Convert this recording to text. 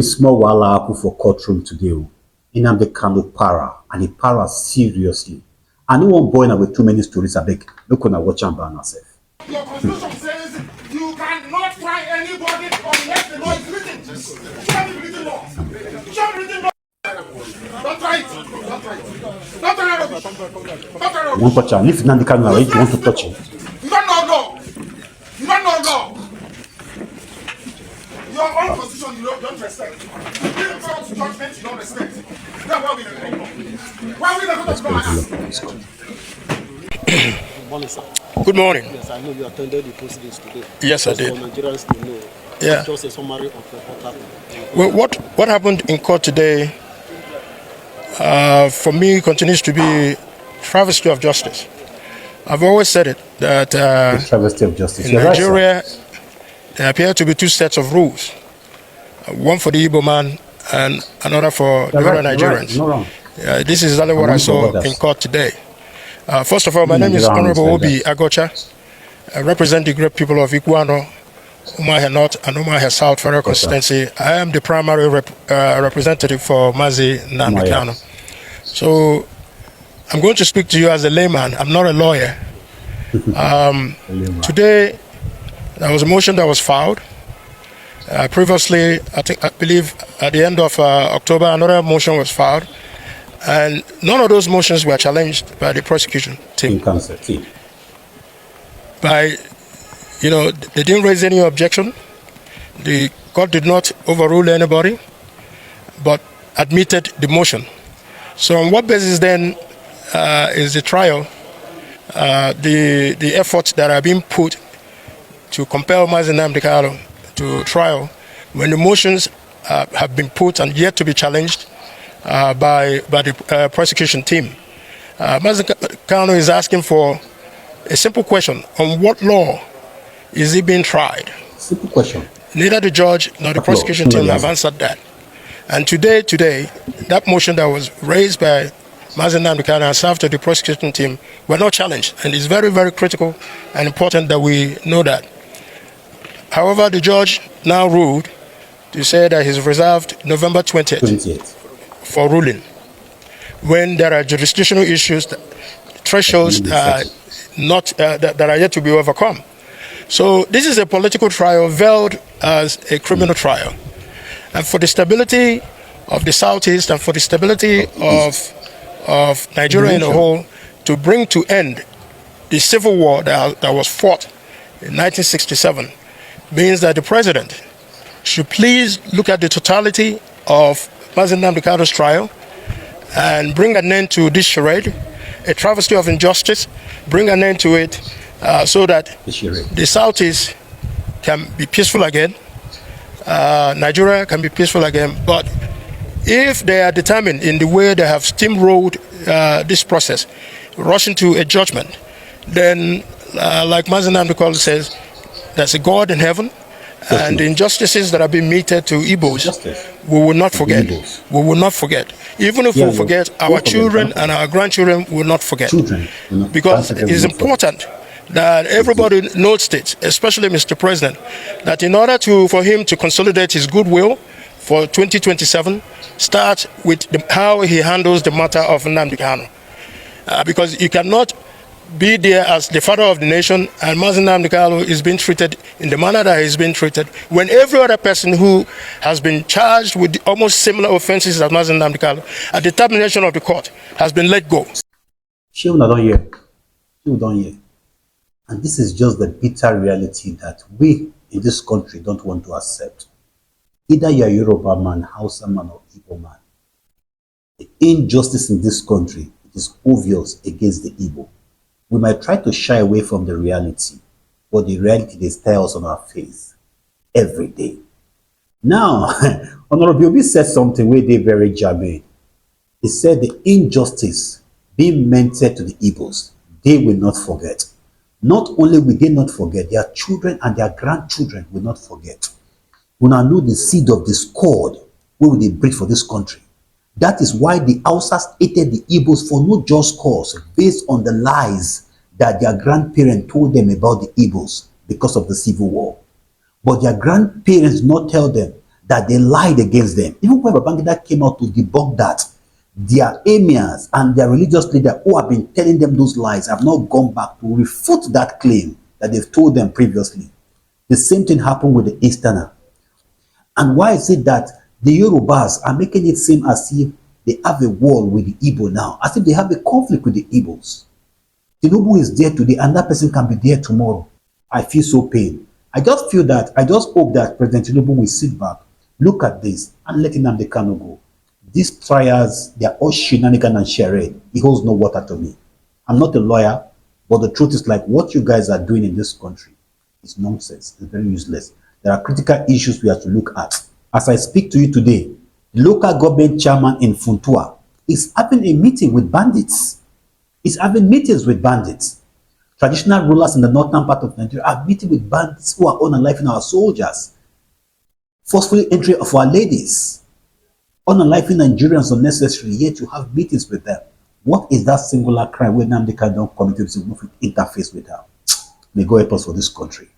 Small wahala happen for courtroom today. Nnamdi Kanu para and he para seriously. I no one boy with too many stories. I beg, look on watch and ban yourself. Your constitution says you cannot try anybody unless the law is written. Show me written law. Show me written law. Don't try it. Don't try it. Don't try it. Don't try it. One touch and if Nnamdi Kanu if you want to touch him. You don't know law. You don't know law. Your own constitution you don't respect. You bring false judgment you don't respect. That's why we don't know. Why we don't know? Good morning, sir. Good morning. Yes, I know you attended the proceedings today. Yes, I did. For Nigerians to know. Yeah. Just a summary of what happened. Well, what happened in court today, for me, continues to be travesty of justice. I've always said it that Travesty of justice. in Nigeria, there appear to be two sets of rules: one for the Igbo man and another for the other Nigerians. No wrong. This is exactly what I saw in court today. First of all, my name is Honorable Obi Agocha. I represent the great people of Iguano, Umuahia North and Umuahia South Federal Constituency. I am the primary representative for Mazi Nnamdi Kanu. So I'm going to speak to you as a layman. I'm not a lawyer. Today, there was a motion that was filed. Previously, I believe at the end of October, another motion was filed. And none of those motions were challenged by the prosecution team. They didn't raise any objection. The court did not overrule anybody, but admitted the motion. So on what basis then is the trial, the efforts that are being put to compel Mazi Nnamdi Kanu to trial when the motions have been put and yet to be challenged by the prosecution team? Mazi Kanu is asking for a simple question: on what law is he being tried? Simple question. Neither the judge nor the prosecution team have answered that. And today, that motion that was raised by Mazi Nnamdi Kanu and served to the prosecution team were not challenged. And it's very, very critical and important that we know that. However, the judge now ruled to say that he's reserved November 20th for ruling. When there are jurisdictional issues, thresholds that are yet to be overcome. So this is a political trial veiled as a criminal trial. And for the stability of the Southeast and for the stability of Nigeria in a whole, to bring to end the civil war that was fought in 1967, means that the president should please look at the totality of Mazi Nnamdi Kanu's trial and bring an end to this charade, a travesty of injustice, bring an end to it so that the Southeast can be peaceful again, Nigeria can be peaceful again. But if they are determined in the way they have steamrolled this process, rushing to a judgment, then like Mazi Nnamdi Kanu says, there's a God in heaven, and the injustices that have been meted to Igbos, we will not forget. We will not forget. Even if we forget, our children and our grandchildren will not forget. Because it is important that everybody notes it, especially Mr. President, that in order for him to consolidate his goodwill for 2027, start with how he handles the matter of Nnamdi Kanu. Because you cannot be there as the father of the nation and Mazi Nnamdi Kanu is being treated in the manner that he's been treated, when every other person who has been charged with almost similar offenses as Mazi Nnamdi Kanu, at the determination of the court, has been let go. And this is just the bitter reality that we in this country don't want to accept. Either you're a Yoruba man, Hausa man, or Igbo man. The injustice in this country is obvious against the Igbo. We might try to shy away from the reality, but the reality they stare us on our face every day. Now, Honorable Obi said something where they very germane. He said the injustice being meted to the Igbos, they will not forget. Not only will they not forget, their children and their grandchildren will not forget. We now know the seed of discord where will they breed for this country. That is why the Hausas hated the Igbos for no just cause, based on the lies that their grandparents told them about the Igbos because of the civil war. But their grandparents did not tell them that they lied against them. Even when Babangida came out to debunk that, their emirs and their religious leaders who have been telling them those lies have not gone back to refute that claim that they've told them previously. The same thing happened with the Easterner. And why is it that the Yorubas are making it seem as if they have a war with the Igbo now, as if they have a conflict with the Igbos? Tinubu is there today and that person can be there tomorrow. I feel so pain. I just hope that President Tinubu will sit back, look at this, and let Nnamdi Kanu go. These trials, they are all shenanigans and charade. It holds no water to me. I'm not a lawyer, but the truth is like what you guys are doing in this country is nonsense. It's very useless. There are critical issues we have to look at. As I speak to you today, the local government chairman in Funtua is having a meeting with bandits. He's having meetings with bandits. Traditional rulers in the northern part of Nigeria are meeting with bandits who are unaliving our soldiers, forcefully entry of our ladies, unaliving Nigerians unnecessarily, yet you have meetings with them. What is that singular crime where Nnamdi Kanu don't commit to interface with her? May God help us for this country.